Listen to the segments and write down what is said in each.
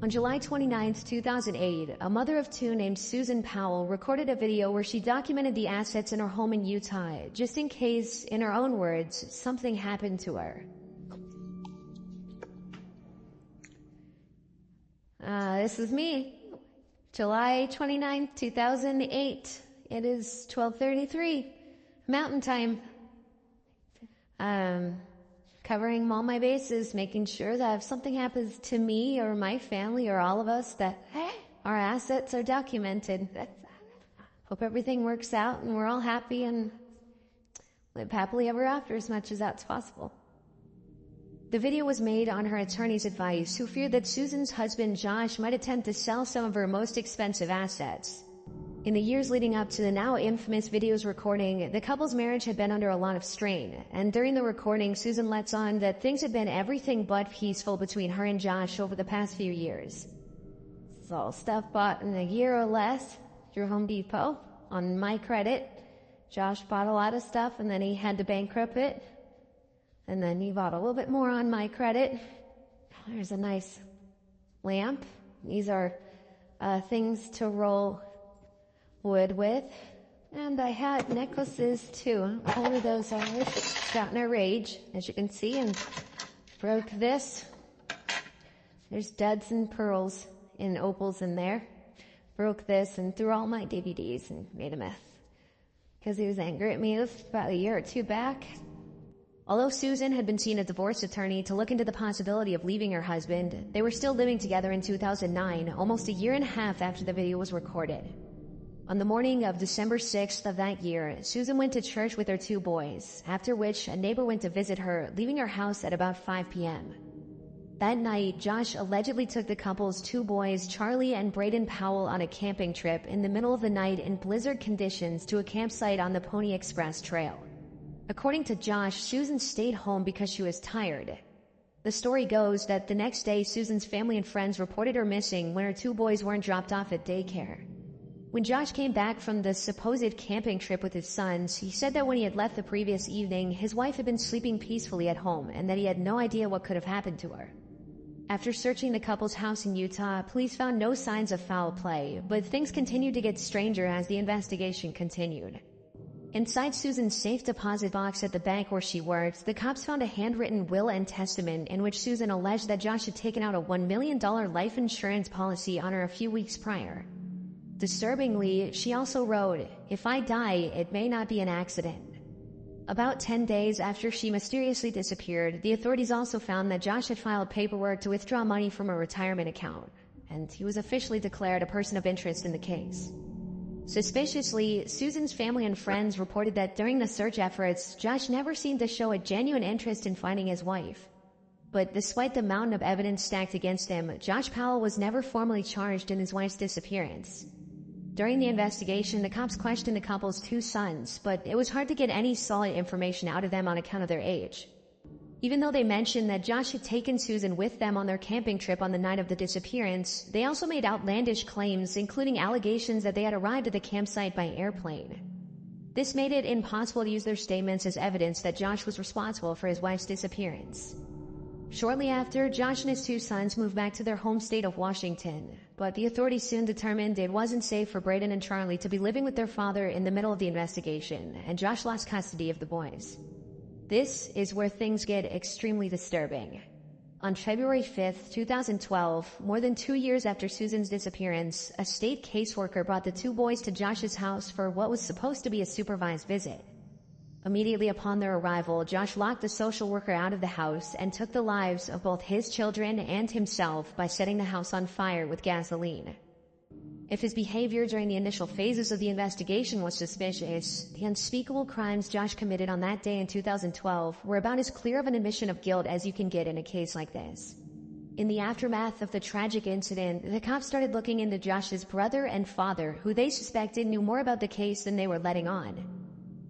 On July 29, 2008, a mother of two named Susan Powell recorded a video where she documented the assets in her home in Utah, just in case, in her own words, something happened to her. This is me. July 29, 2008. It is 12:33. Mountain time. Covering all my bases, making sure that if something happens to me or my family or all of us, that our assets are documented. Hope everything works out and we're all happy and live happily ever after as much as that's possible. The video was made on her attorney's advice, who feared that Susan's husband Josh might attempt to sell some of her most expensive assets. In the years leading up to the now infamous video's recording, the couple's marriage had been under a lot of strain, and during the recording, Susan lets on that things had been everything but peaceful between her and Josh over the past few years. This is all stuff bought in a year or less through Home Depot, on my credit. Josh bought a lot of stuff and then he had to bankrupt it, and then he bought a little bit more on my credit. There's a nice lamp. These are things to roll wood with, and I had necklaces too. One of those got in a rage, as you can see, and broke this. There's duds and pearls and opals in there. Broke this and threw all my DVDs and made a mess because he was angry at me. It was about a year or two back. Although Susan had been seen a divorce attorney to look into the possibility of leaving her husband, they were still living together in 2009, almost a year and a half after the video was recorded. On the morning of December 6th of that year, Susan went to church with her two boys, after which a neighbor went to visit her, leaving her house at about 5 p.m. That night, Josh allegedly took the couple's two boys, Charlie and Braden Powell, on a camping trip in the middle of the night in blizzard conditions to a campsite on the Pony Express Trail. According to Josh, Susan stayed home because she was tired. The story goes that the next day, Susan's family and friends reported her missing when her two boys weren't dropped off at daycare. When Josh came back from the supposed camping trip with his sons, he said that when he had left the previous evening, his wife had been sleeping peacefully at home and that he had no idea what could have happened to her. After searching the couple's house in Utah, police found no signs of foul play, but things continued to get stranger as the investigation continued. Inside Susan's safe deposit box at the bank where she worked, the cops found a handwritten will and testament in which Susan alleged that Josh had taken out a $1 million life insurance policy on her a few weeks prior. Disturbingly, she also wrote, "If I die, it may not be an accident." About 10 days after she mysteriously disappeared, the authorities also found that Josh had filed paperwork to withdraw money from a retirement account, and he was officially declared a person of interest in the case. Suspiciously, Susan's family and friends reported that during the search efforts, Josh never seemed to show a genuine interest in finding his wife. But despite the mountain of evidence stacked against him, Josh Powell was never formally charged in his wife's disappearance. During the investigation, the cops questioned the couple's two sons, but it was hard to get any solid information out of them on account of their age. Even though they mentioned that Josh had taken Susan with them on their camping trip on the night of the disappearance, they also made outlandish claims, including allegations that they had arrived at the campsite by airplane. This made it impossible to use their statements as evidence that Josh was responsible for his wife's disappearance. Shortly after, Josh and his two sons moved back to their home state of Washington, but the authorities soon determined it wasn't safe for Braden and Charlie to be living with their father in the middle of the investigation, and Josh lost custody of the boys. This is where things get extremely disturbing. On February 5th, 2012, more than 2 years after Susan's disappearance, a state caseworker brought the two boys to Josh's house for what was supposed to be a supervised visit. Immediately upon their arrival, Josh locked the social worker out of the house and took the lives of both his children and himself by setting the house on fire with gasoline. If his behavior during the initial phases of the investigation was suspicious, the unspeakable crimes Josh committed on that day in 2012 were about as clear of an admission of guilt as you can get in a case like this. In the aftermath of the tragic incident, the cops started looking into Josh's brother and father, who they suspected knew more about the case than they were letting on.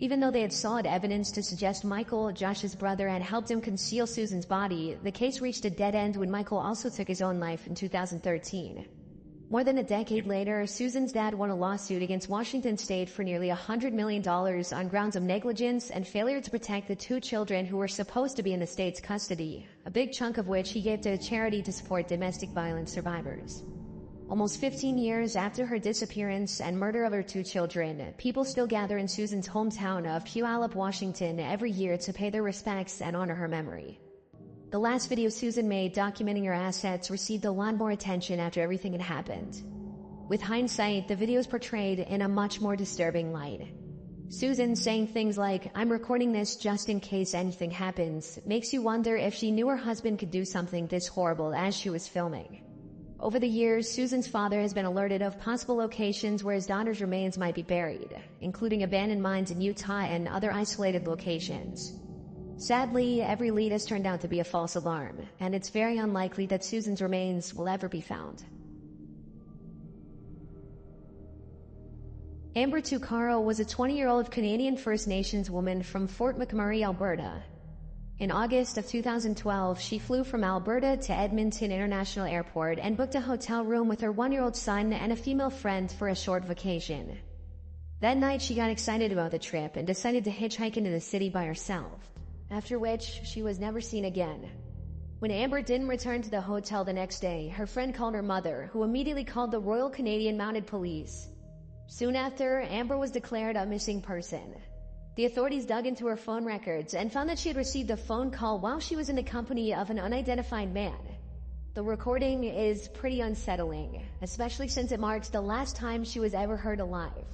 Even though they had solid evidence to suggest Michael, Josh's brother, had helped him conceal Susan's body, the case reached a dead end when Michael also took his own life in 2013. More than a decade later, Susan's dad won a lawsuit against Washington State for nearly $100 million on grounds of negligence and failure to protect the 2 children who were supposed to be in the state's custody, a big chunk of which he gave to a charity to support domestic violence survivors. Almost 15 years after her disappearance and murder of her 2 children, people still gather in Susan's hometown of Puyallup, Washington every year to pay their respects and honor her memory. The last video Susan made documenting her assets received a lot more attention after everything had happened. With hindsight, the video is portrayed in a much more disturbing light. Susan saying things like, "I'm recording this just in case anything happens," makes you wonder if she knew her husband could do something this horrible as she was filming. Over the years, Susan's father has been alerted of possible locations where his daughter's remains might be buried, including abandoned mines in Utah and other isolated locations. Sadly, every lead has turned out to be a false alarm, and it's very unlikely that Susan's remains will ever be found. Amber Tuccaro was a 20-year-old Canadian First Nations woman from Fort McMurray, Alberta. In August of 2012, she flew from Alberta to Edmonton International Airport and booked a hotel room with her 1-year-old son and a female friend for a short vacation. That night, she got excited about the trip and decided to hitchhike into the city by herself, after which she was never seen again. When Amber didn't return to the hotel the next day, her friend called her mother, who immediately called the Royal Canadian Mounted Police. Soon after, Amber was declared a missing person. The authorities dug into her phone records and found that she had received a phone call while she was in the company of an unidentified man. The recording is pretty unsettling, especially since it marks the last time she was ever heard alive.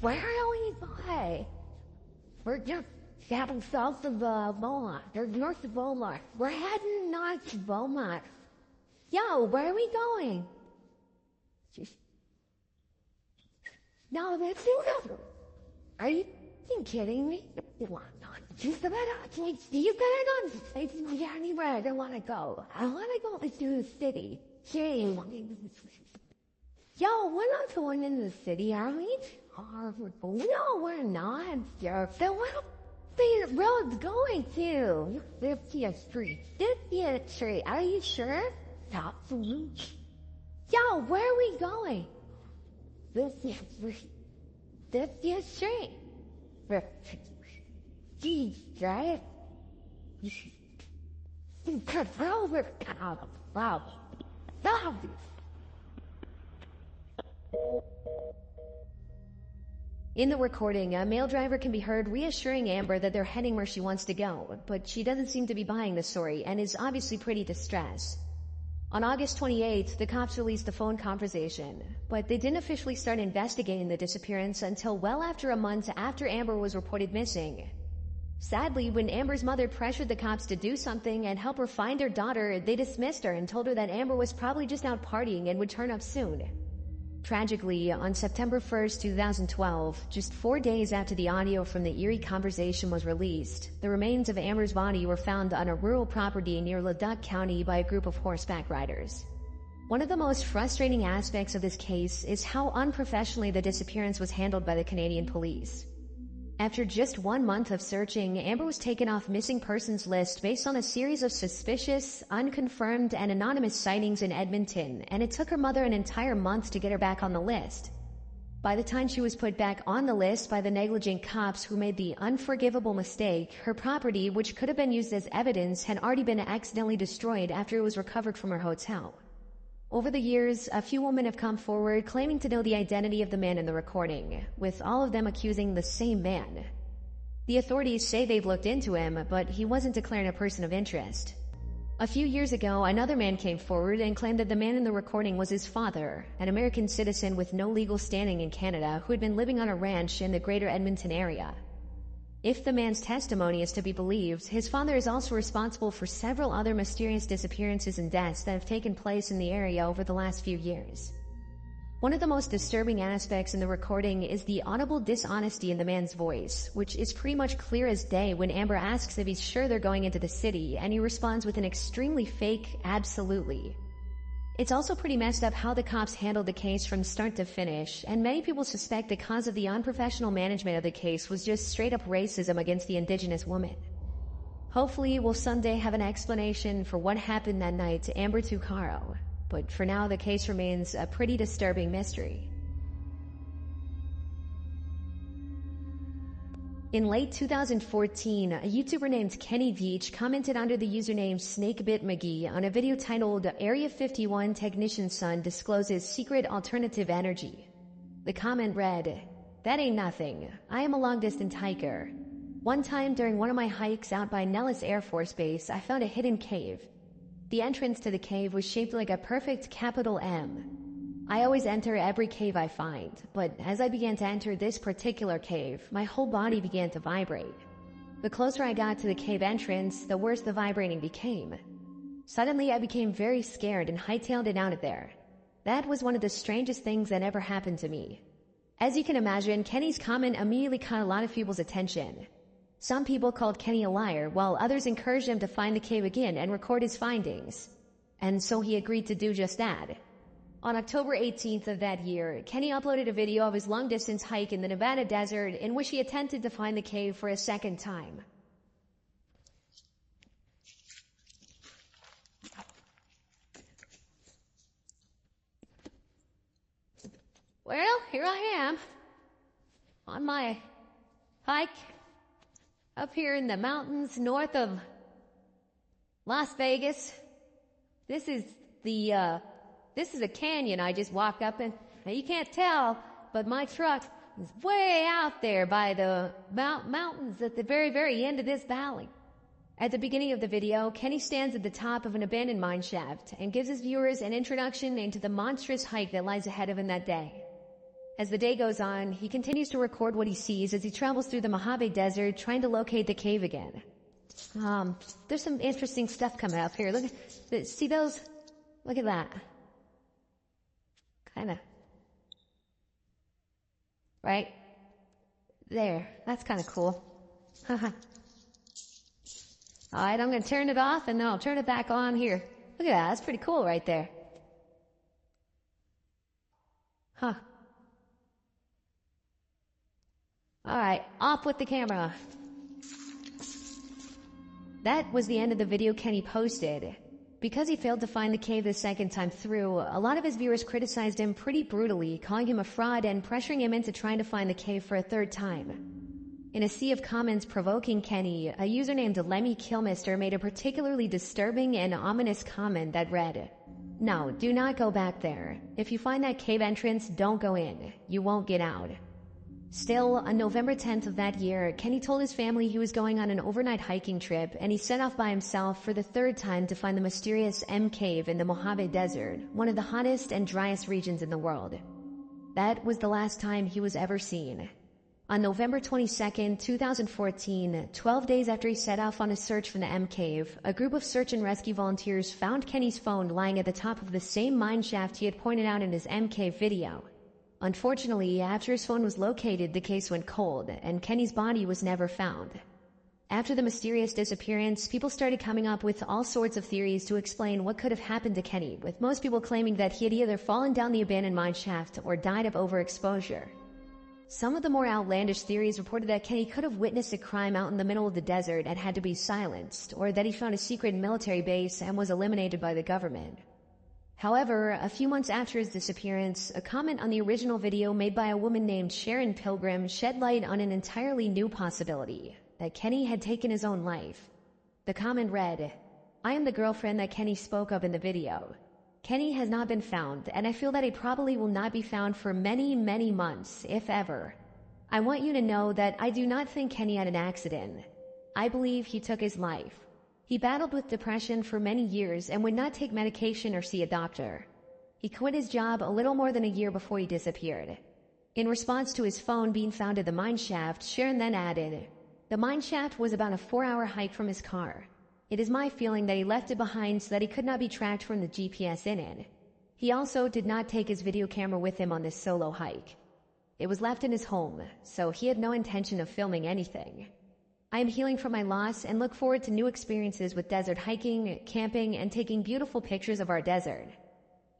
"Where are we going? We're just heading south of Beaumont. Or north of Beaumont. We're heading north to Beaumont. Yo, where are we going?" "No, that's it. Are you kidding me? You better not take me anywhere I don't want to go. I want to go into the city. Yo, we're not going into the city, are we? No, we're not. Then where the road's going to? 50th Street. 50th Street. Are you sure? Absolutely. Yo, where are we going? 50th Street. 50th Street. Jeez, right? Control this kind of problem. In the recording, a male driver can be heard reassuring Amber that they're heading where she wants to go, but she doesn't seem to be buying the story and is obviously pretty distressed. On August 28th, the cops released the phone conversation, but they didn't officially start investigating the disappearance until well after a month after Amber was reported missing. Sadly, when Amber's mother pressured the cops to do something and help her find her daughter, they dismissed her and told her that Amber was probably just out partying and would turn up soon. Tragically, on September 1st, 2012, just 4 days after the audio from the eerie conversation was released, the remains of Amber's body were found on a rural property near Leduc County by a group of horseback riders. One of the most frustrating aspects of this case is how unprofessionally the disappearance was handled by the Canadian police. After just 1 month of searching, Amber was taken off missing persons list based on a series of suspicious, unconfirmed, and anonymous sightings in Edmonton, and it took her mother an entire month to get her back on the list. By the time she was put back on the list by the negligent cops who made the unforgivable mistake, her property, which could have been used as evidence, had already been accidentally destroyed after it was recovered from her hotel. Over the years, a few women have come forward claiming to know the identity of the man in the recording, with all of them accusing the same man. The authorities say they've looked into him, but he wasn't declared a person of interest. A few years ago, another man came forward and claimed that the man in the recording was his father, an American citizen with no legal standing in Canada who had been living on a ranch in the greater Edmonton area. If the man's testimony is to be believed, his father is also responsible for several other mysterious disappearances and deaths that have taken place in the area over the last few years. One of the most disturbing aspects in the recording is the audible dishonesty in the man's voice, which is pretty much clear as day when Amber asks if he's sure they're going into the city, and he responds with an extremely fake "absolutely." It's also pretty messed up how the cops handled the case from start to finish, and many people suspect the cause of the unprofessional management of the case was just straight-up racism against the Indigenous woman. Hopefully, we'll someday have an explanation for what happened that night to Amber Tuccaro. but for now the case remains a pretty disturbing mystery. In late 2014, a YouTuber named Kenny Veach commented under the username SnakeBitMcGee on a video titled Area 51 Technician's Son Discloses Secret Alternative Energy. The comment read, "That ain't nothing. I am a long-distance hiker. One time during one of my hikes out by Nellis Air Force Base, I found a hidden cave. The entrance to the cave was shaped like a perfect capital M. I always enter every cave I find, but as I began to enter this particular cave, my whole body began to vibrate. The closer I got to the cave entrance, the worse the vibrating became. Suddenly, I became very scared and hightailed it out of there. That was one of the strangest things that ever happened to me." As you can imagine, Kenny's comment immediately caught a lot of people's attention. Some people called Kenny a liar, while others encouraged him to find the cave again and record his findings. And so he agreed to do just that. On October 18th of that year, Kenny uploaded a video of his long-distance hike in the Nevada desert in which he attempted to find the cave for a second time. Well, here I am, on my hike, up here in the mountains north of Las Vegas. This is a canyon I just walked up in. Now you can't tell, but my truck is way out there by the mountains at the very, very end of this valley. At the beginning of the video, Kenny stands at the top of an abandoned mine shaft and gives his viewers an introduction into the monstrous hike that lies ahead of him that day. As the day goes on, he continues to record what he sees as he travels through the Mojave Desert trying to locate the cave again. There's some interesting stuff coming up here. Look, see those? Look at that. Kinda. Right? There. That's kinda cool. Alright, I'm gonna turn it off and then I'll turn it back on here. Look at that. That's pretty cool right there. Huh. Alright, off with the camera. That was the end of the video Kenny posted. Because he failed to find the cave the second time through, a lot of his viewers criticized him pretty brutally, calling him a fraud and pressuring him into trying to find the cave for a third time. In a sea of comments provoking Kenny, a user named Lemmy Kilmister made a particularly disturbing and ominous comment that read, "No, do not go back there. If you find that cave entrance, don't go in. You won't get out." Still, on November 10th of that year, Kenny told his family he was going on an overnight hiking trip, and he set off by himself for the third time to find the mysterious M Cave in the Mojave Desert, one of the hottest and driest regions in the world. That was the last time he was ever seen. On November 22nd, 2014, 12 days after he set off on his search for the M Cave, a group of search and rescue volunteers found Kenny's phone lying at the top of the same mine shaft he had pointed out in his M Cave video. Unfortunately, after his phone was located, the case went cold, and Kenny's body was never found. After the mysterious disappearance, people started coming up with all sorts of theories to explain what could have happened to Kenny, with most people claiming that he had either fallen down the abandoned mine shaft or died of overexposure. Some of the more outlandish theories reported that Kenny could have witnessed a crime out in the middle of the desert and had to be silenced, or that he found a secret military base and was eliminated by the government. However, a few months after his disappearance, a comment on the original video made by a woman named Sharon Pilgrim shed light on an entirely new possibility, that Kenny had taken his own life. The comment read, "I am the girlfriend that Kenny spoke of in the video. Kenny has not been found, and I feel that he probably will not be found for many, many months, if ever. I want you to know that I do not think Kenny had an accident. I believe he took his life. He battled with depression for many years and would not take medication or see a doctor. He quit his job a little more than a year before he disappeared." In response to his phone being found at the mine shaft, Sharon then added, "The mine shaft was about a 4-hour hike from his car. It is my feeling that he left it behind so that he could not be tracked from the GPS in it. He also did not take his video camera with him on this solo hike. It was left in his home, so he had no intention of filming anything. I am healing from my loss and look forward to new experiences with desert hiking, camping, and taking beautiful pictures of our desert.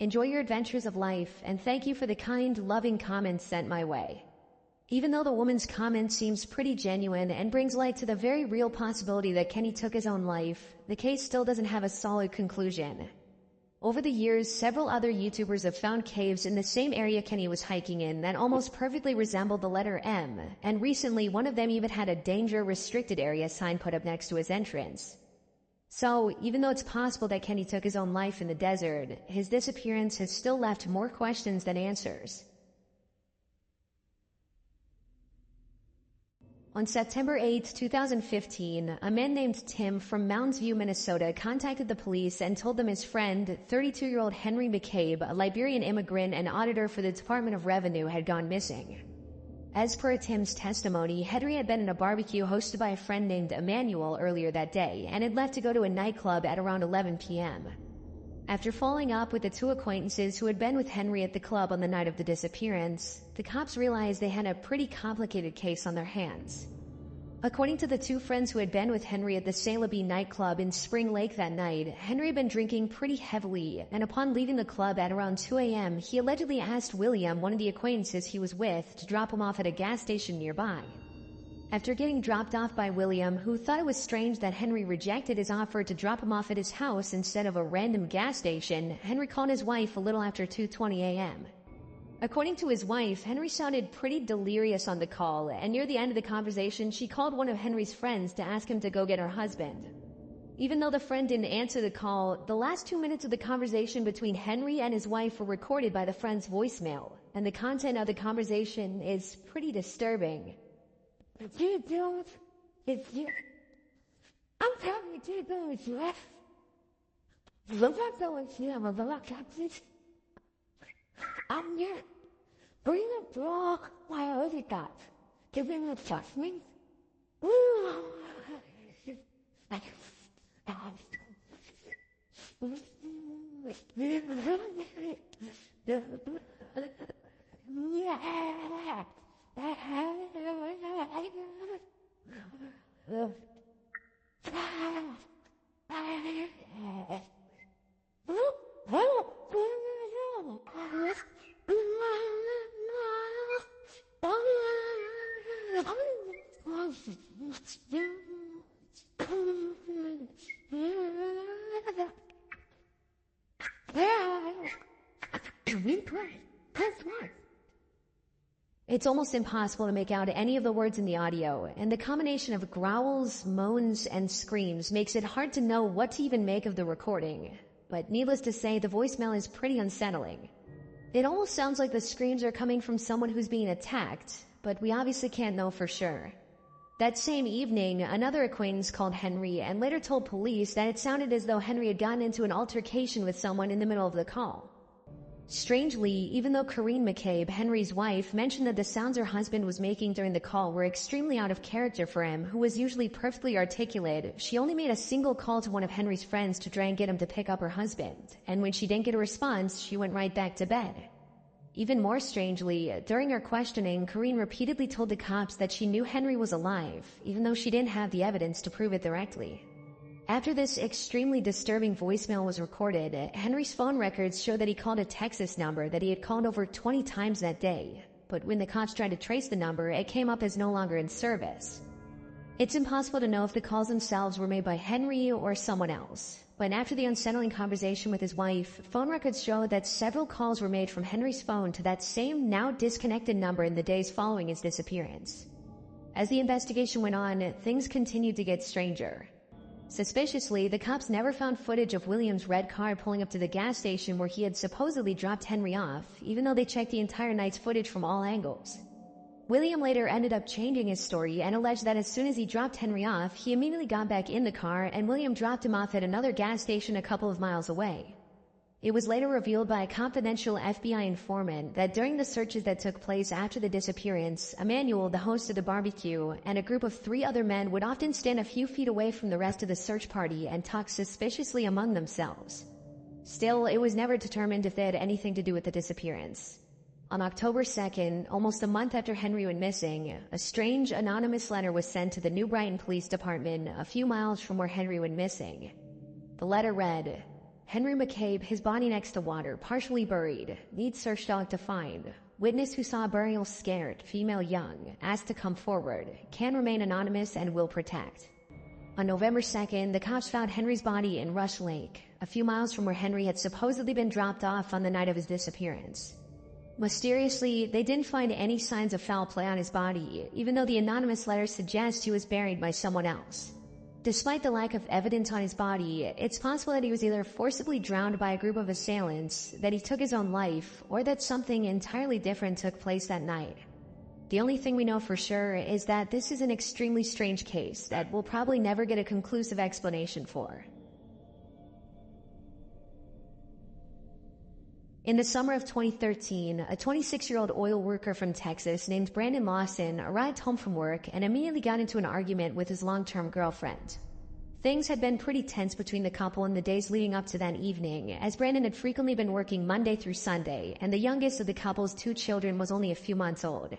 Enjoy your adventures of life, and thank you for the kind, loving comments sent my way." Even though the woman's comment seems pretty genuine and brings light to the very real possibility that Kenny took his own life, the case still doesn't have a solid conclusion. Over the years, several other YouTubers have found caves in the same area Kenny was hiking in that almost perfectly resembled the letter M, and recently one of them even had a danger restricted area sign put up next to his entrance. So, even though it's possible that Kenny took his own life in the desert, his disappearance has still left more questions than answers. On September 8, 2015, a man named Tim from Mounds View, Minnesota contacted the police and told them his friend, 32-year-old Henry McCabe, a Liberian immigrant and auditor for the Department of Revenue, had gone missing. As per Tim's testimony, Henry had been in a barbecue hosted by a friend named Emmanuel earlier that day and had left to go to a nightclub at around 11 p.m. After following up with the two acquaintances who had been with Henry at the club on the night of the disappearance, the cops realized they had a pretty complicated case on their hands. According to the two friends who had been with Henry at the Celebi nightclub in Spring Lake that night, Henry had been drinking pretty heavily, and upon leaving the club at around 2 a.m., he allegedly asked William, one of the acquaintances he was with, to drop him off at a gas station nearby. After getting dropped off by William, who thought it was strange that Henry rejected his offer to drop him off at his house instead of a random gas station, Henry called his wife a little after 2:20 a.m. According to his wife, Henry sounded pretty delirious on the call, and near the end of the conversation, she called one of Henry's friends to ask him to go get her husband. Even though the friend didn't answer the call, the last 2 minutes of the conversation between Henry and his wife were recorded by the friend's voicemail, and the content of the conversation is pretty disturbing. You don't. It's you. I'm telling you, don't left. Look at those here, the lock exit. I'm here. Bring a dog. Why are you that? Giving a judgment? Yeah. It's almost impossible to make out any of the words in the audio, and the combination of growls, moans, and screams makes it hard to know what to even make of the recording. But needless to say, the voicemail is pretty unsettling. It almost sounds like the screams are coming from someone who's being attacked, but we obviously can't know for sure. That same evening, another acquaintance called Henry and later told police that it sounded as though Henry had gotten into an altercation with someone in the middle of the call. Strangely, even though Corinne McCabe, Henry's wife, mentioned that the sounds her husband was making during the call were extremely out of character for him, who was usually perfectly articulate, she only made a single call to one of Henry's friends to try and get him to pick up her husband, and when she didn't get a response, she went right back to bed. Even more strangely, during her questioning, Corinne repeatedly told the cops that she knew Henry was alive, even though she didn't have the evidence to prove it directly. After this extremely disturbing voicemail was recorded, Henry's phone records show that he called a Texas number that he had called over 20 times that day, but when the cops tried to trace the number, it came up as no longer in service. It's impossible to know if the calls themselves were made by Henry or someone else, but after the unsettling conversation with his wife, phone records show that several calls were made from Henry's phone to that same now disconnected number in the days following his disappearance. As the investigation went on, things continued to get stranger. Suspiciously, the cops never found footage of William's red car pulling up to the gas station where he had supposedly dropped Henry off, even though they checked the entire night's footage from all angles. William later ended up changing his story and alleged that as soon as he dropped Henry off, he immediately got back in the car and William dropped him off at another gas station a couple of miles away. It was later revealed by a confidential FBI informant that during the searches that took place after the disappearance, Emmanuel, the host of the barbecue, and a group of 3 other men would often stand a few feet away from the rest of the search party and talk suspiciously among themselves. Still, it was never determined if they had anything to do with the disappearance. On October 2nd, almost a month after Henry went missing, a strange anonymous letter was sent to the New Brighton Police Department a few miles from where Henry went missing. The letter read, "Henry McCabe, his body next to water, partially buried. Needs search dog to find. Witness who saw burial scared, female young, asked to come forward. Can remain anonymous and will protect." On November 2nd, the cops found Henry's body in Rush Lake, a few miles from where Henry had supposedly been dropped off on the night of his disappearance. Mysteriously, they didn't find any signs of foul play on his body, even though the anonymous letters suggest he was buried by someone else. Despite the lack of evidence on his body, it's possible that he was either forcibly drowned by a group of assailants, that he took his own life, or that something entirely different took place that night. The only thing we know for sure is that this is an extremely strange case that we'll probably never get a conclusive explanation for. In the summer of 2013, a 26-year-old oil worker from Texas named Brandon Lawson arrived home from work and immediately got into an argument with his long-term girlfriend. Things had been pretty tense between the couple in the days leading up to that evening, as Brandon had frequently been working Monday through Sunday, and the youngest of the couple's 2 children was only a few months old.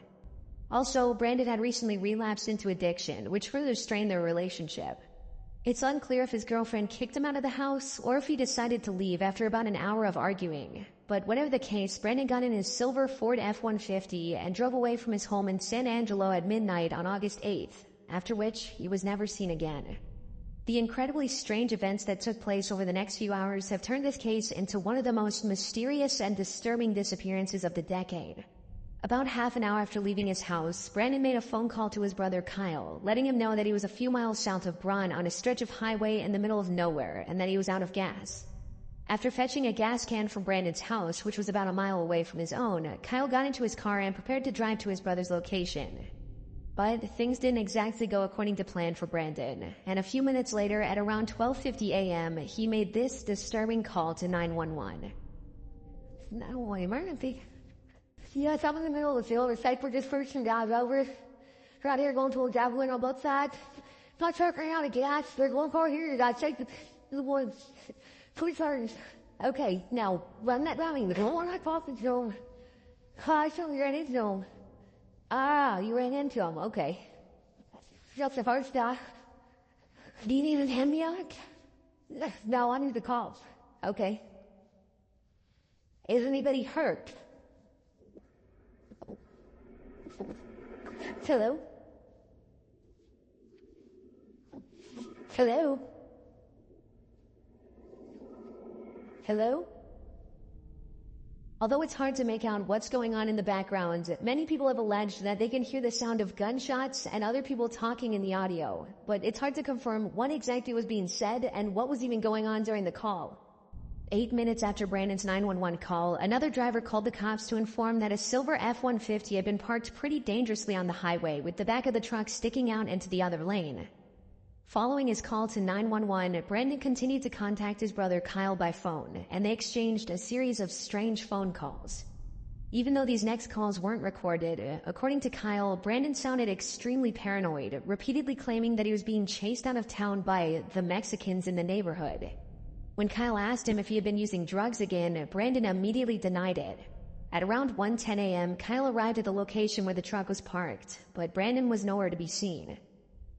Also, Brandon had recently relapsed into addiction, which further strained their relationship. It's unclear if his girlfriend kicked him out of the house or if he decided to leave after about an hour of arguing. But whatever the case, Brandon got in his silver Ford F-150 and drove away from his home in San Angelo at midnight on August 8th, after which he was never seen again. The incredibly strange events that took place over the next few hours have turned this case into one of the most mysterious and disturbing disappearances of the decade. About half an hour after leaving his house, Brandon made a phone call to his brother Kyle, letting him know that he was a few miles south of Braun on a stretch of highway in the middle of nowhere and that he was out of gas. After fetching a gas can from Brandon's house, which was about a mile away from his own, Kyle got into his car and prepared to drive to his brother's location. But things didn't exactly go according to plan for Brandon, and a few minutes later, at around 12:50 a.m., he made this disturbing call to 911. 911 emergency? Yes, I'm in the middle of the field. It's safe for this person drives over. They're out here going to a driveway on both sides. Not trucking out of gas. There's one car here. I checked the one. Police are. Okay, now run that by me. There's one I crossed the zone. I saw you ran into him. Ah, you ran into him. Okay. Just the first time. Do you need an ambulance? No, I need the cops. Okay. Is anybody hurt? Hello? Hello? Hello? Although it's hard to make out what's going on in the background, many people have alleged that they can hear the sound of gunshots and other people talking in the audio, but it's hard to confirm what exactly was being said and what was even going on during the call. 8 minutes after Brandon's 911 call, another driver called the cops to inform that a silver F-150 had been parked pretty dangerously on the highway, with the back of the truck sticking out into the other lane. Following his call to 911, Brandon continued to contact his brother Kyle by phone, and they exchanged a series of strange phone calls. Even though these next calls weren't recorded, according to Kyle, Brandon sounded extremely paranoid, repeatedly claiming that he was being chased out of town by the Mexicans in the neighborhood. When Kyle asked him if he had been using drugs again, Brandon immediately denied it. At around 1:10 a.m., Kyle arrived at the location where the truck was parked, but Brandon was nowhere to be seen.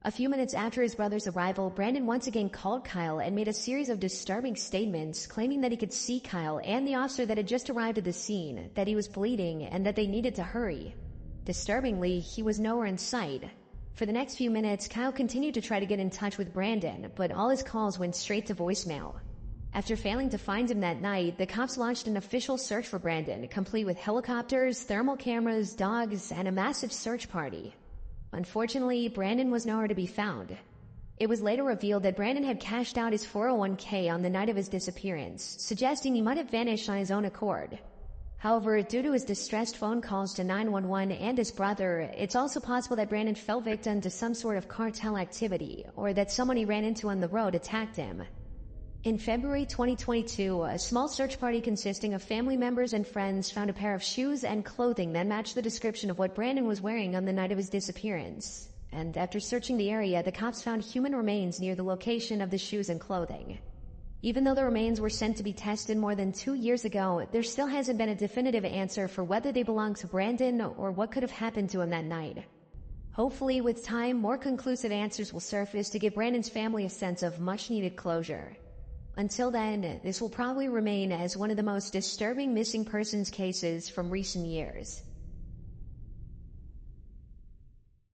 A few minutes after his brother's arrival, Brandon once again called Kyle and made a series of disturbing statements, claiming that he could see Kyle and the officer that had just arrived at the scene, that he was bleeding, and that they needed to hurry. Disturbingly, he was nowhere in sight. For the next few minutes, Kyle continued to try to get in touch with Brandon, but all his calls went straight to voicemail. After failing to find him that night, the cops launched an official search for Brandon, complete with helicopters, thermal cameras, dogs, and a massive search party. Unfortunately, Brandon was nowhere to be found. It was later revealed that Brandon had cashed out his 401k on the night of his disappearance, suggesting he might have vanished on his own accord. However, due to his distressed phone calls to 911 and his brother, it's also possible that Brandon fell victim to some sort of cartel activity, or that someone he ran into on the road attacked him. In February 2022, a small search party consisting of family members and friends found a pair of shoes and clothing that matched the description of what Brandon was wearing on the night of his disappearance. And after searching the area, the cops found human remains near the location of the shoes and clothing. Even though the remains were sent to be tested more than 2 years ago, there still hasn't been a definitive answer for whether they belong to Brandon or what could have happened to him that night. Hopefully, with time, more conclusive answers will surface to give Brandon's family a sense of much-needed closure. Until then, this will probably remain as one of the most disturbing missing persons cases from recent years.